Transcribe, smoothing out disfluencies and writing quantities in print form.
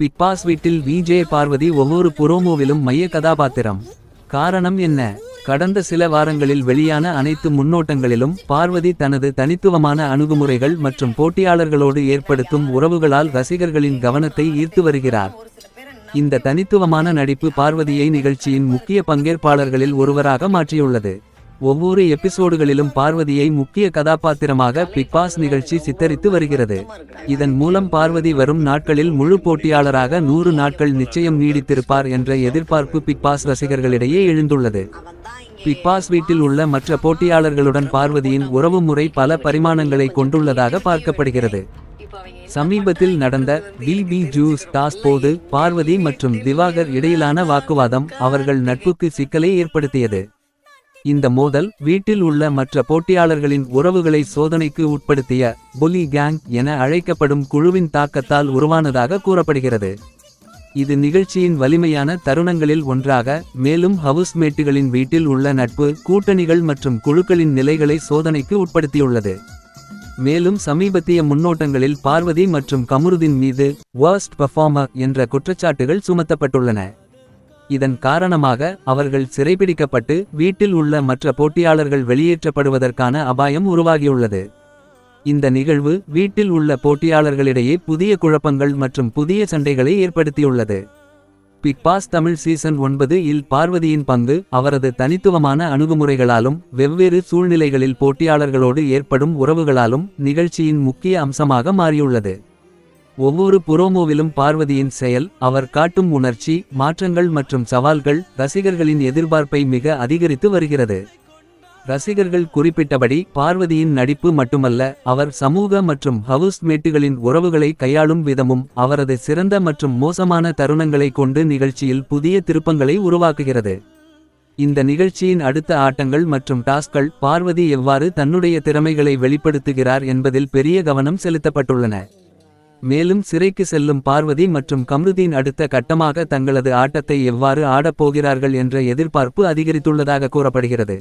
Big pass வீட்டில் VJ Parvati ஒவ்வொரு புரோமோவிலும் மைய கதாபாத்திரம். காரணம் என்ன? கடந்த சில வாரங்களில் வெளியான அனைத்து முன்னோட்டங்களிலும் பார்வதி தனது தனித்துவமான அணுகுமுறைகள் மற்றும் போட்டியாளர்களோடு ஏற்படுத்தும் உறவுகளால் ரசிகர்களின் கவனத்தை ஈர்த்து வருகிறார். இந்த தனித்துவமான நடிப்பு பார்வதியை நிகழ்ச்சியின் முக்கிய பங்கேற்பாளர்களில் ஒருவராக மாற்றியுள்ளது. ஒவ்வொரு எபிசோடுகளிலும் பார்வதியை முக்கிய கதாபாத்திரமாக பிக் பாஸ் நிகழ்ச்சி சித்தரித்து வருகிறது. இதன் மூலம் பார்வதி வரும் நாட்களில் முழு போட்டியாளராக 100 நாட்கள் நிச்சயம் நீடித்திருப்பார் என்ற எதிர்பார்ப்பு பிக் பாஸ் ரசிகர்களிடையே எழுந்துள்ளது. பிக் பாஸ் வீட்டில் உள்ள மற்ற போட்டியாளர்களுடன் பார்வதியின் உறவுமுறை பல பரிமாணங்களை கொண்டுள்ளதாக பார்க்கப்படுகிறது. சமீபத்தில் நடந்த பிபி ஜூஸ் டாஸ் போது பார்வதி மற்றும் திவாகர் இடையிலான வாக்குவாதம் அவர்கள் நட்புக்கு சிக்கலை ஏற்படுத்தியது. இந்த மோதல் வீட்டில் உள்ள மற்ற போட்டியாளர்களின் உறவுகளை சோதனைக்கு உட்படுத்திய புலி கேங் என அழைக்கப்படும் குழுவின் தாக்கத்தால் உருவானதாக கூறப்படுகிறது. இது நிகழ்ச்சியின் வலிமையான தருணங்களில் ஒன்றாக, மேலும் ஹவுஸ்மேட்டுகளின் வீட்டில் உள்ள நட்பு, கூட்டணிகள் மற்றும் குழுக்களின் நிலைகளை சோதனைக்கு உட்படுத்தியுள்ளது. மேலும் சமீபத்திய முன்னோட்டங்களில் பார்வதி மற்றும் கமருதீன் மீது வொர்ஸ்ட் பெர்ஃபார்மர் என்ற குற்றச்சாட்டுகள் சுமத்தப்பட்டுள்ளன. இதன் காரணமாக அவர்கள் சிறைபிடிக்கப்பட்டு வீட்டில் உள்ள மற்ற போட்டியாளர்கள் வெளியேற்றப்படுவதற்கான அபாயம் உருவாகியுள்ளது. இந்த நிகழ்வு வீட்டில் உள்ள போட்டியாளர்களிடையே புதிய குழப்பங்கள் மற்றும் புதிய சண்டைகளை ஏற்படுத்தியுள்ளது. பிக் பாஸ் தமிழ் சீசன் 9 இல் பார்வதியின் பங்கு அவரது தனித்துவமான அணுகுமுறைகளாலும் வெவ்வேறு சூழ்நிலைகளில் போட்டியாளர்களோடு ஏற்படும் உறவுகளாலும் நிகழ்ச்சியின் முக்கிய அம்சமாக மாறியுள்ளது. ஒவ்வொரு புரோமோவிலும் பார்வதியின் செயல், அவர் காட்டும் உணர்ச்சி மாற்றங்கள் மற்றும் சவால்கள் ரசிகர்களின் எதிர்பார்ப்பை மிக அதிகரித்து வருகிறது. ரசிகர்கள் குறிப்பிட்டபடி பார்வதியின் நடிப்பு மட்டுமல்ல, அவர் சமூக மற்றும் ஹவுஸ்மேட்டுகளின் உறவுகளை கையாளும் விதமும் அவரது சிறந்த மற்றும் மோசமான தருணங்களை கொண்டு நிகழ்ச்சியில் புதிய திருப்பங்களை உருவாக்குகிறது. இந்த நிகழ்ச்சியின் அடுத்த ஆட்டங்கள் மற்றும் டாஸ்கள் பார்வதி எவ்வாறு தன்னுடைய திறமைகளை வெளிப்படுத்துகிறார் என்பதில் பெரிய கவனம் செலுத்தப்பட்டுள்ளன. மேலும் சிறைக்கு செல்லும் பார்வதி மற்றும் கமருதீன் அடுத்த கட்டமாக தங்களது ஆட்டத்தை எவ்வாறு ஆடப்போகிறார்கள் என்ற எதிர்பார்ப்பு அதிகரித்துள்ளதாக கூறப்படுகிறது.